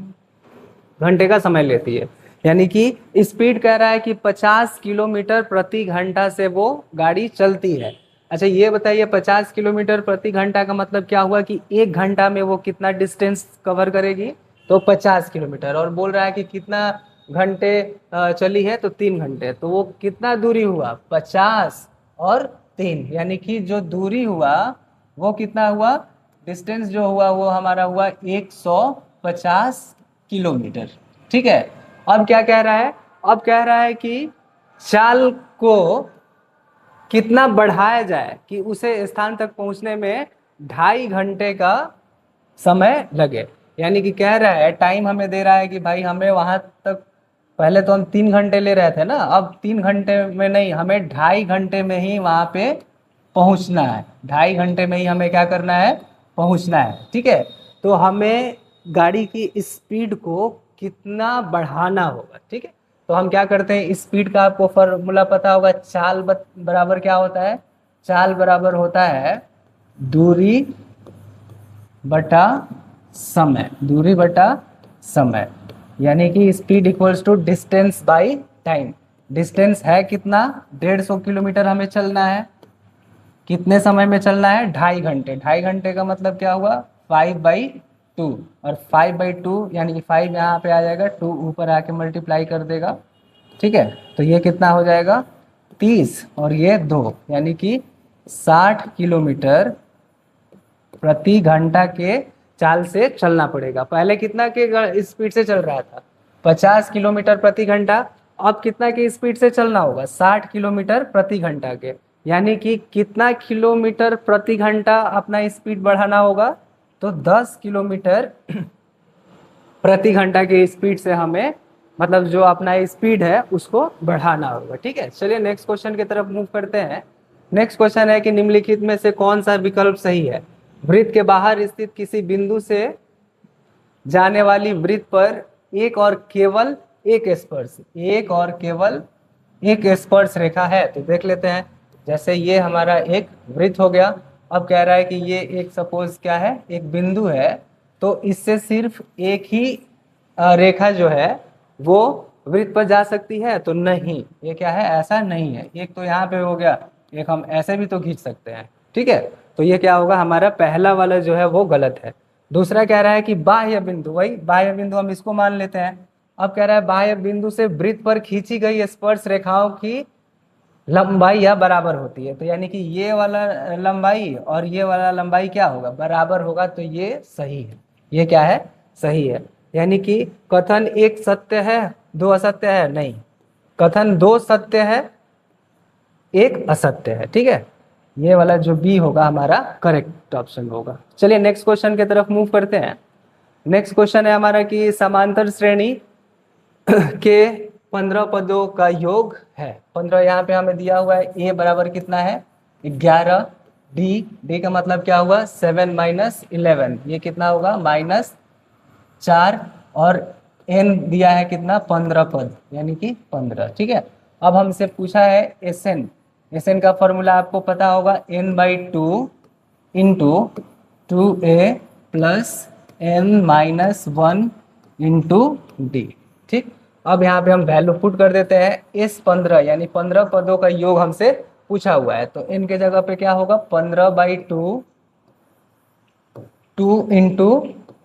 घंटे का समय लेती है, यानी कि स्पीड कह रहा है कि 50 किलोमीटर प्रति घंटा से वो गाड़ी चलती है। अच्छा ये बताइए 50 किलोमीटर प्रति घंटा का मतलब क्या हुआ कि 1 घंटा में वो कितना डिस्टेंस कवर करेगी, तो 50 किलोमीटर, और बोल रहा है कि कितना घंटे चली है, तो 3 घंटे, तो वो कितना दूरी हुआ, 50 और 3, यानी कि जो दूरी हुआ वो कितना हुआ, डिस्टेंस जो हुआ वो हमारा हुआ 150 किलोमीटर। ठीक है, अब क्या कह रहा है, अब कह रहा है कि चाल को कितना बढ़ाया जाए कि उसे स्थान तक पहुंचने में 2.5 घंटे का समय लगे, यानी कि कह रहा है टाइम हमें दे रहा है कि भाई हमें वहां तक, पहले तो हम 3 घंटे ले रहे थे ना, अब 3 घंटे में नहीं, हमें 2.5 घंटे में ही वहां पे पहुंचना है, 2.5 घंटे में ही हमें क्या करना है, पहुंचना है। ठीक है, तो हमें गाड़ी की स्पीड को कितना बढ़ाना होगा। ठीक है, तो हम क्या करते हैं, स्पीड का आपको फॉर्मूला पता होगा, चाल बराबर क्या होता है, चाल बराबर होता है दूरी बटा समय, दूरी बटा समय, यानी कि speed equals to distance by time. Distance है कितना, 150 किलोमीटर हमें चलना है, कितने समय में चलना है, 2.5 घंटे। 2.5 घंटे का मतलब क्या हुआ, 5/2, और 5/2 यानी कि 5 यहाँ पे आ जाएगा, 2 ऊपर आके मल्टीप्लाई कर देगा। ठीक है, तो ये कितना हो जाएगा, 30, और ये 2, यानी कि 60 किलोमीटर प्रति घंटा के चाल से चलना पड़ेगा। पहले कितना के स्पीड से चल रहा था, 50 किलोमीटर प्रति घंटा, अब कितना की स्पीड से चलना होगा, 60 किलोमीटर प्रति घंटा के, यानी कि कितना किलोमीटर प्रति घंटा अपना स्पीड बढ़ाना होगा, तो 10 किलोमीटर प्रति घंटा की स्पीड से हमें, मतलब जो अपना स्पीड है उसको बढ़ाना होगा। ठीक है, चलिए नेक्स्ट क्वेश्चन की तरफ मूव करते हैं। नेक्स्ट क्वेश्चन है कि निम्नलिखित में से कौन सा विकल्प सही है, वृत्त के बाहर स्थित किसी बिंदु से जाने वाली वृत्त पर एक और केवल एक स्पर्श, एक और केवल एक स्पर्श रेखा है। तो देख लेते हैं, जैसे ये हमारा एक वृत्त हो गया, अब कह रहा है कि ये एक सपोज क्या है, एक बिंदु है, तो इससे सिर्फ एक ही रेखा जो है वो वृत्त पर जा सकती है, तो नहीं, ये क्या है, ऐसा नहीं है। एक तो यहाँ पे हो गया, एक हम ऐसे भी तो खींच सकते हैं। ठीक है, तो ये क्या होगा, हमारा पहला वाला जो है वो गलत है। दूसरा कह रहा है कि बाह्य बिंदु, वही बाह्य बिंदु हम इसको मान लेते हैं। अब कह रहा है बाह्य बिंदु से वृत्त पर खींची गई स्पर्श रेखाओं की लंबाई या बराबर होती है, तो यानी कि ये वाला लंबाई और ये वाला लंबाई क्या होगा, बराबर होगा, तो ये सही है। ये क्या है, सही है, यानी कि कथन एक सत्य है, 2 असत्य है, नहीं, कथन 2 सत्य है, 1 असत्य है। ठीक है, ये वाला जो बी होगा हमारा करेक्ट ऑप्शन होगा। चलिए नेक्स्ट क्वेश्चन की तरफ मूव करते हैं। नेक्स्ट क्वेश्चन है हमारा कि समांतर श्रेणी के 15 पदों का योग है। 15 यहाँ पे हमें दिया हुआ है, ए बराबर कितना है, 11, डी का मतलब क्या हुआ, 7 - 11, ये कितना होगा, -4, और एन दिया है कितना, 15 पद, यानी कि 15। ठीक है, अब हमसे पूछा है एस एन का फॉर्मूला आपको पता होगा, n/2 into 2a plus n-1 into D. ठीक, अब यहाँ पे हम वैल्यू पुट कर देते हैं, इस 15 यानी 15 पदों का योग हमसे पूछा हुआ है, तो n के जगह पे क्या होगा, 15/2, 2 इंटू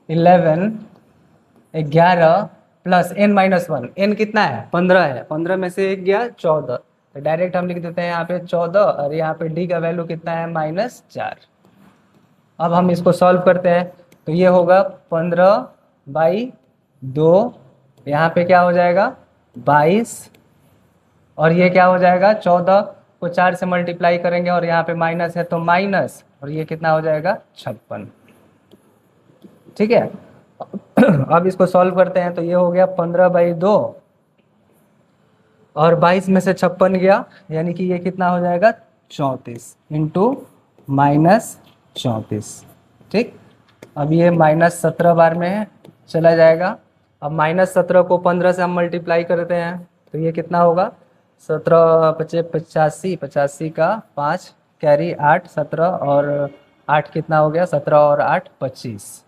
11, 11 प्लस n-1, n कितना है, 15 है, 15 में से 1 गया 14, तो डायरेक्ट हम लिख देते हैं यहाँ पे 14, और यहाँ पे डी का वैल्यू कितना है, -4। अब हम इसको सॉल्व करते हैं, तो ये होगा 15/2 2, यहाँ पे क्या हो जाएगा 22, और ये क्या हो जाएगा 14 को 4 से मल्टीप्लाई करेंगे और यहाँ पे माइनस है तो माइनस, और ये कितना हो जाएगा 56। ठीक है। अब इसको सॉल्व करते हैं तो ये हो गया 15/2 और 22 में से 56 गया, यानी कि ये कितना हो जाएगा 34 इंटू -34। ठीक, अब ये -17 बार में चला जाएगा। अब -17 को 15 से हम मल्टीप्लाई करते हैं तो ये कितना होगा 17 पचे 85, 85 का 5 कैरी 8, 17 और 8 कितना हो गया 17 और 8 25,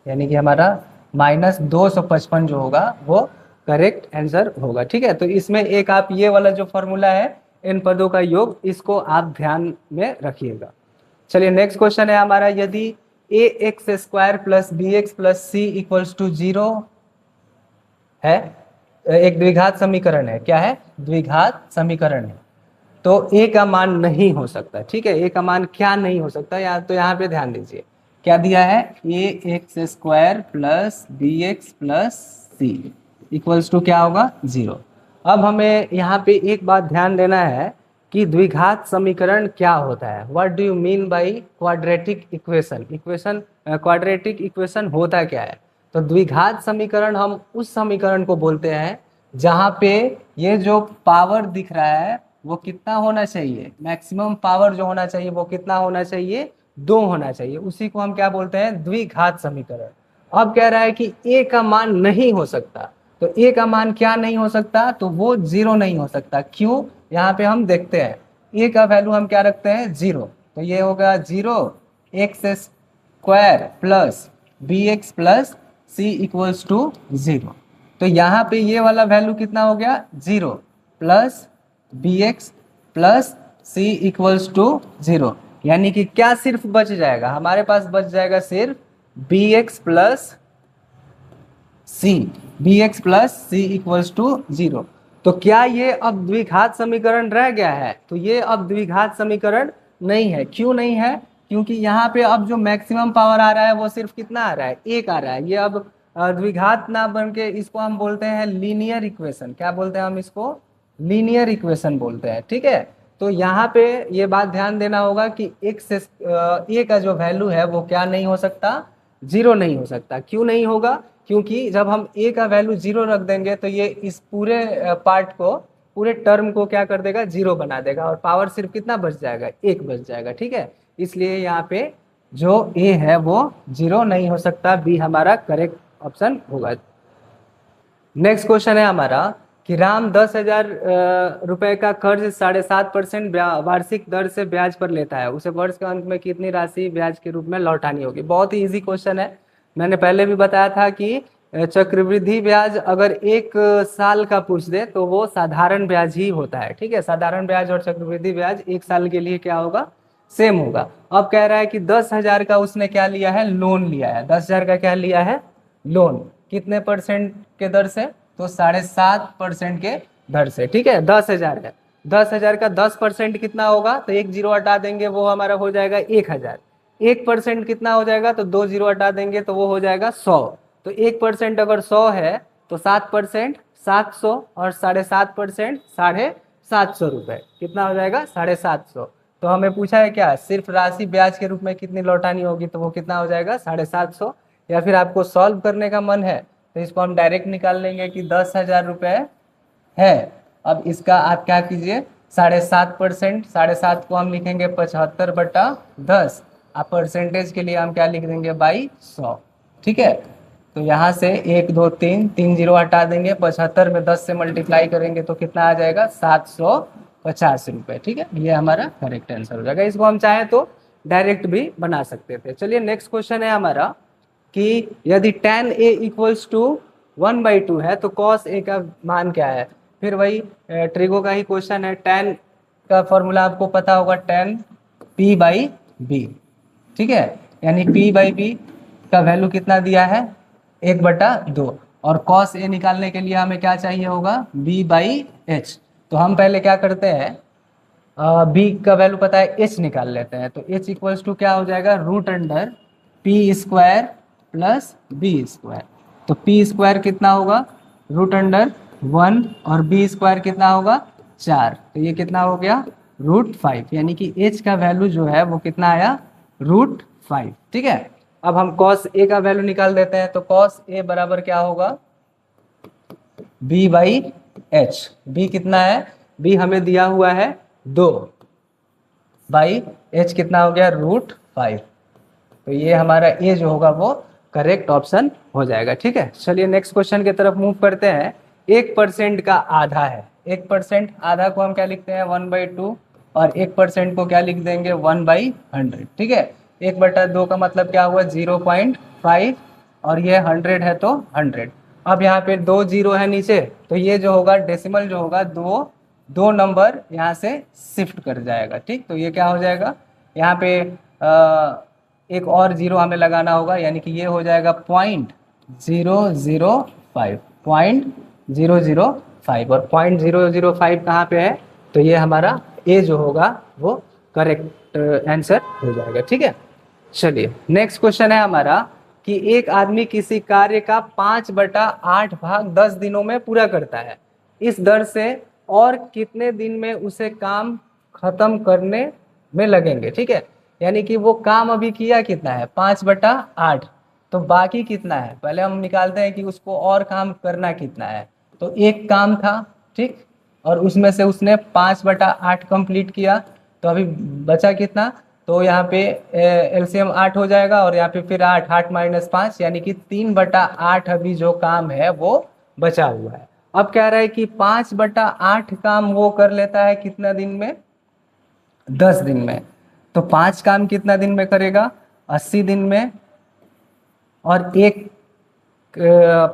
यानी कि हमारा -255 जो होगा वो करेक्ट आंसर होगा। ठीक है, तो इसमें एक आप ये वाला जो फॉर्मूला है इन पदों का योग, इसको आप ध्यान में रखिएगा। चलिए नेक्स्ट क्वेश्चन है हमारा, यदि ax² plus bx plus C equals to 0 है, एक द्विघात समीकरण है। क्या है? द्विघात समीकरण है। तो a का मान नहीं हो सकता। ठीक है, a का मान क्या नहीं हो सकता, तो यहाँ पे ध्यान दीजिए क्या दिया है, ax² plus bx plus C equals to क्या होगा 0। अब हमें यहाँ पे एक बात ध्यान देना है कि द्विघात समीकरण क्या होता है। What do you mean by quadratic equation? Quadratic equation होता क्या है? तो द्विघात समीकरण हम उस समीकरण को बोलते हैं जहाँ पे ये जो पावर दिख रहा है वो कितना होना चाहिए, मैक्सिमम पावर जो होना चाहिए वो कितना होना चाहिए, 2 होना चाहिए। उसी को हम क्या बोलते हैं, द्विघात समीकरण। अब कह रहा है कि a का मान नहीं हो सकता, तो a का मान क्या नहीं हो सकता, तो वो 0 नहीं हो सकता। क्यों? यहाँ पे हम देखते हैं a का वैल्यू हम क्या रखते हैं 0, तो ये होगा 0 x² plus bx plus C equals to 0। तो यहाँ पे ये वाला वैल्यू कितना हो गया 0 plus bx plus C equals to 0, यानी कि क्या सिर्फ बच जाएगा हमारे पास, बच जाएगा सिर्फ bx plus C equals to 0। तो क्या ये अब द्विघात समीकरण रह गया है? तो ये अब द्विघात समीकरण नहीं है। क्यों नहीं है? क्योंकि यहाँ पे अब जो मैक्सिमम पावर आ रहा है वो सिर्फ कितना आ रहा है, 1 आ रहा है। ये अब द्विघात ना बन के इसको हम बोलते हैं लीनियर इक्वेशन। क्या बोलते हैं हम इसको? लीनियर इक्वेशन बोलते हैं। ठीक है, तो यहाँ पे ये बात ध्यान देना होगा कि ए का जो वैल्यू है वो क्या नहीं हो सकता, 0 नहीं हो सकता। क्यों नहीं होगा? क्योंकि जब हम a का वैल्यू 0 रख देंगे तो ये इस पूरे पार्ट को, पूरे टर्म को क्या कर देगा, 0 बना देगा, और पावर सिर्फ कितना बच जाएगा, 1 बच जाएगा। ठीक है, इसलिए यहाँ पे जो a है वो 0 नहीं हो सकता, बी हमारा करेक्ट ऑप्शन होगा। नेक्स्ट क्वेश्चन है हमारा कि राम 10,000 रुपए का कर्ज 7.5% वार्षिक दर से ब्याज पर लेता है, उसे वर्ष के अंत में कितनी राशि ब्याज के रूप में लौटानी होगी? बहुत ही इजी क्वेश्चन है। मैंने पहले भी बताया था कि चक्रवृद्धि ब्याज अगर 1 साल का पूछ दे तो वो साधारण ब्याज ही होता है। ठीक है, साधारण ब्याज और चक्रवृद्धि ब्याज 1 साल के लिए क्या होगा, सेम होगा। अब कह रहा है कि 10,000 का उसने क्या लिया है, लोन लिया है। 10,000 का क्या लिया है, लोन। कितने परसेंट के दर से? तो 7.5% के दर से। ठीक है, 10,000 है, 10,000 का 10% कितना होगा, तो 1 जीरो हटा देंगे वो हमारा हो जाएगा 1,000। 1% कितना हो जाएगा, तो 2 जीरो हटा देंगे तो वो हो जाएगा 100। तो 1% अगर 100 है तो 7% 700 और 7.5% 750 रुपए, कितना हो जाएगा 750। तो हमें पूछा है क्या, सिर्फ राशि ब्याज के रूप में कितनी लौटानी होगी, तो वो कितना हो जाएगा 750। या फिर आपको सॉल्व करने का मन है तो इसको हम डायरेक्ट निकाल लेंगे कि 10,000 रुपये है। अब इसका आप क्या कीजिए, 7.5%, 7.5 को हम लिखेंगे 75/10, आप परसेंटेज के लिए हम क्या लिख देंगे, बाई 100। ठीक है, तो यहाँ से 1 2 3 जीरो हटा देंगे, 75 में 10 से मल्टीप्लाई करेंगे तो कितना आ जाएगा 750 रुपये। ठीक है, ये हमारा करेक्ट आंसर हो जाएगा। इसको हम चाहें तो डायरेक्ट भी बना सकते थे। चलिए नेक्स्ट क्वेश्चन है हमारा कि यदि tan a इक्वल्स टू 1/2 है तो cos a का मान क्या है? फिर वही ट्रिगो का ही क्वेश्चन है। tan का फॉर्मूला आपको पता होगा, tan p/b। ठीक है, यानी p/b का वैल्यू कितना दिया है, 1/2, और cos a निकालने के लिए हमें क्या चाहिए होगा, b/h। तो हम पहले क्या करते हैं, b का वैल्यू पता है, h निकाल लेते हैं। तो h इक्वल्स टू क्या हो जाएगा, √p² प्लस b²। तो पी स्क्वायर कितना होगा, √1 और बी स्क्वायर कितना होगा 4, तो ये कितना हो गया √5, यानी कि एच का वैल्यू जो है वो कितना आया √5। ठीक है, अब हम कॉस ए का वैल्यू निकाल देते हैं, तो कॉस ए बराबर क्या होगा बी बाई एच। बी कितना है, बी हमें दिया हुआ है 2 बाई एच कितना हो गया √5, तो ये हमारा ए जो होगा वो करेक्ट ऑप्शन हो जाएगा। ठीक है, चलिए नेक्स्ट क्वेश्चन की तरफ मूव करते हैं। 1% का आधा है, 1% आधा को हम क्या लिखते हैं 1/2, और 1% को क्या लिख देंगे 1/100। ठीक है, 1/2 का मतलब क्या हुआ 0.5, और ये 100 है तो 100। अब यहाँ पे 2 0 है नीचे, तो ये जो होगा डेसिमल जो होगा दो नंबर यहाँ से शिफ्ट कर जाएगा। ठीक, तो ये क्या हो जाएगा, यहाँ पे एक और 0 हमें लगाना होगा, यानी कि ये हो जाएगा 0.005, 0.005, और 0.005 कहाँ पे है, तो ये हमारा ए जो होगा वो करेक्ट आंसर हो जाएगा। ठीक है, चलिए नेक्स्ट क्वेश्चन है हमारा कि एक आदमी किसी कार्य का 5/8 भाग 10 दिनों में पूरा करता है, इस दर से और कितने दिन में उसे काम खत्म करने में लगेंगे। ठीक है, यानी कि वो काम अभी किया कितना है 5/8, तो बाकी कितना है पहले हम निकालते हैं कि उसको और काम करना कितना है। तो एक काम था, ठीक, और उसमें से उसने 5/8 कंप्लीट किया, तो अभी बचा कितना, तो यहाँ पे एलसीएम 8 हो जाएगा, और यहाँ पे फिर 8, 8 - 5, यानी कि 3/8 अभी जो काम है वो बचा हुआ है। अब कह रहा है कि 5/8 काम वो कर लेता है कितना दिन में, 10 दिन में। तो 5 काम कितना दिन में करेगा 80 दिन में, और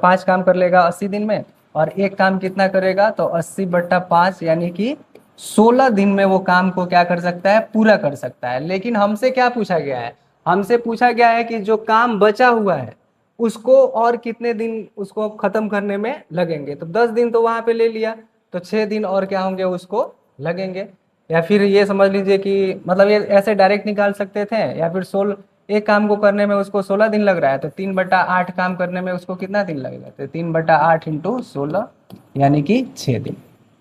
5 काम कर लेगा 80 दिन में, और एक काम कितना करेगा तो 80/5, यानी कि 16 दिन में वो काम को क्या कर सकता है पूरा कर सकता है। लेकिन हमसे क्या पूछा गया है, हमसे पूछा गया है कि जो काम बचा हुआ है उसको और कितने दिन उसको खत्म करने में लगेंगे। तो 10 दिन तो वहां पे ले लिया, तो 6 दिन और क्या होंगे उसको लगेंगे। या फिर ये समझ लीजिए कि मतलब ये ऐसे डायरेक्ट निकाल सकते थे, या फिर 16 एक काम को करने में उसको 16 दिन लग रहा है, तो 3/8 काम करने में उसको कितना दिन लगेगा, तो 3/8 × 16, यानी कि 6 दिन।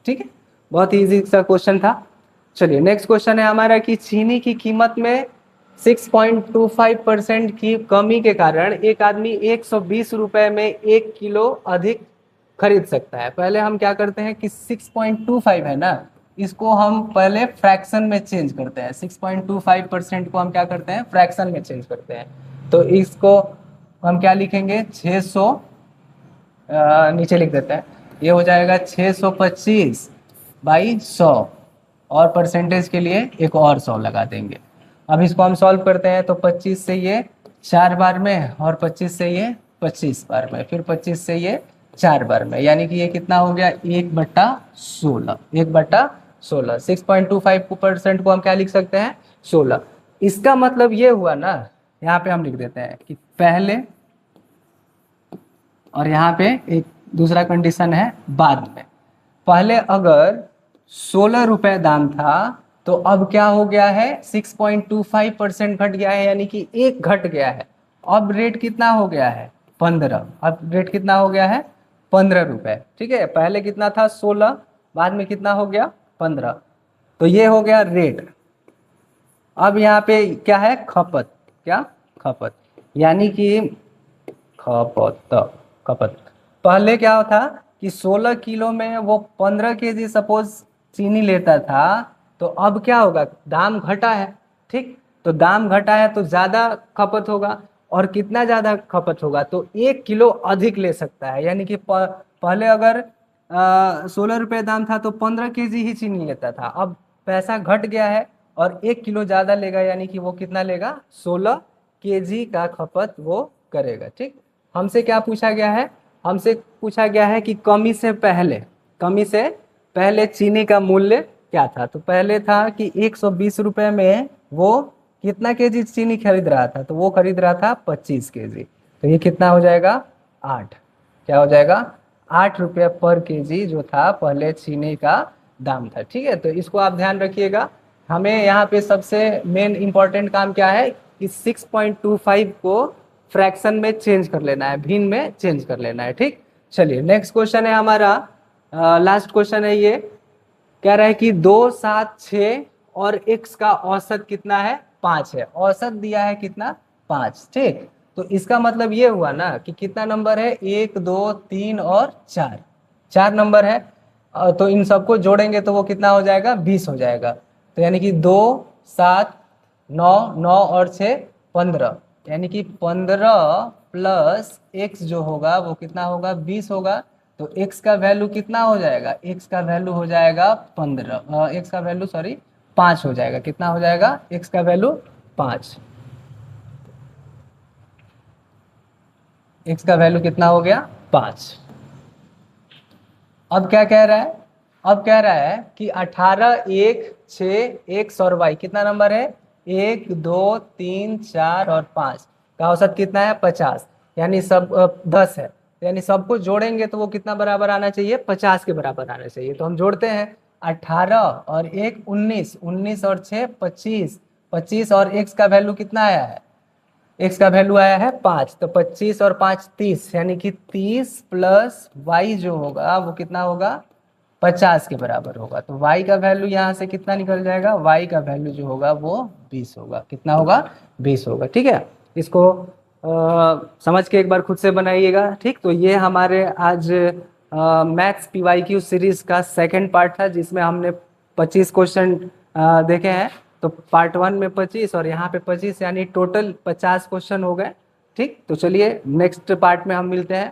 ठीक है, बहुत ही इजी सा क्वेश्चन था। चलिए नेक्स्ट क्वेश्चन है हमारा कि चीनी की कीमत में 6.25% की कमी के कारण एक आदमी 120 रुपए में 1 किलो अधिक खरीद सकता है। पहले हम क्या करते हैं कि 6.25 है ना, इसको हम पहले फ्रैक्शन में चेंज करते हैं। 6.25% को हम क्या करते हैं फ्रैक्शन में चेंज करते हैं। तो इसको हम क्या लिखेंगे 600, नीचे लिख देते हैं, ये हो जाएगा 625/100, और परसेंटेज के लिए एक और 100 लगा देंगे। अब इसको हम सॉल्व करते हैं, तो 25 से ये 4 बार में, और 25 से ये 25 बार में, फिर 25 से ये 4 बार में, यानी कि ये कितना हो गया 1/16, 1/16। 6.25% को हम क्या लिख सकते हैं 16। इसका मतलब ये हुआ ना, यहाँ पे हम लिख देते हैं कि पहले, और यहाँ पे एक दूसरा कंडीशन है बाद में। पहले अगर 16 रुपए दाम था, तो अब क्या हो गया है 6.25% घट गया है, यानी कि एक घट गया है। अब रेट कितना हो गया है 15, अब रेट कितना हो गया है 15 रुपए। ठीक है, पहले कितना था 16, बाद में कितना हो गया 15, तो ये हो गया रेट। अब यहाँ पे क्या है खपत, क्या खपत, यानी कि खपत पहले क्या था कि 16 किलो में वो 15 केजी सपोज चीनी लेता था, तो अब क्या होगा दाम घटा है। ठीक, तो दाम घटा है तो ज़्यादा खपत होगा, और कितना ज़्यादा खपत होगा तो 1 किलो अधिक ले सकता है। यानी कि पहले अगर 16 रुपये दाम था तो 15 केजी ही चीनी लेता था, अब पैसा घट गया है और 1 किलो ज़्यादा लेगा, यानी कि वो कितना लेगा 16 केजी का खपत वो करेगा। ठीक, हमसे क्या पूछा गया है, हमसे पूछा गया है कि कमी से पहले चीनी का मूल्य क्या था। तो पहले था कि 120 रुपये में वो कितना केजी चीनी खरीद रहा था, तो वो खरीद रहा था 25 केजी, तो ये कितना हो जाएगा 8, क्या हो जाएगा 8 रुपये पर केजी जो था पहले चीनी का दाम था। ठीक है, तो इसको आप ध्यान रखिएगा। हमें यहाँ पे सबसे मेन इंपॉर्टेंट काम क्या है कि 6.25 को फ्रैक्शन में चेंज कर लेना है, भिन्न में चेंज कर लेना है। ठीक, चलिए नेक्स्ट क्वेश्चन है हमारा, लास्ट क्वेश्चन है ये। कह रहा है कि 2, 7, 6 और x का औसत कितना है, 5 है। औसत दिया है कितना, 5। ठीक, तो इसका मतलब ये हुआ ना कि कितना नंबर है, 1, 2, 3 और 4, 4 नंबर है। तो इन सबको जोड़ेंगे तो वो कितना हो जाएगा, 20 हो जाएगा। तो यानी कि 2, 7, 9, 9 और 6 15, यानी कि 15 प्लस x जो होगा वो कितना होगा, 20 होगा। तो x का वैल्यू कितना हो जाएगा, x का वैल्यू हो जाएगा 15, x का वैल्यू सॉरी 5 हो जाएगा। कितना हो जाएगा, x का वैल्यू 5। x का वैल्यू कितना हो गया, 5। अब क्या कह रहा है, अब कह रहा है कि 18, 1, 6, x और y कितना नंबर है, 1, 2, 3, 4 और 5 का औसत कितना है, 50। यानी सब 10 है, यानी सबको जोड़ेंगे तो वो कितना बराबर आना चाहिए, 50 के बराबर आना चाहिए। तो हम जोड़ते हैं, 18 और 1 19, 19 और 6 25, 25 और x का वैल्यू कितना आया है, x का वैल्यू आया है 5। तो 25 और 5 30, यानी कि 30 प्लस y जो होगा वो कितना होगा, 50 के बराबर होगा। तो y का वैल्यू यहाँ से कितना निकल जाएगा, y का वैल्यू जो होगा वो 20 होगा। कितना होगा, 20 होगा। ठीक है, इसको समझ के एक बार खुद से बनाइएगा। ठीक, तो ये हमारे आज मैथ्स PYQ सीरीज का सेकंड पार्ट था, जिसमें हमने 25 क्वेश्चन देखे हैं। तो पार्ट 1 में 25 और यहाँ पे 25, यानी टोटल 50 क्वेश्चन हो गए। ठीक, तो चलिए नेक्स्ट पार्ट में हम मिलते हैं।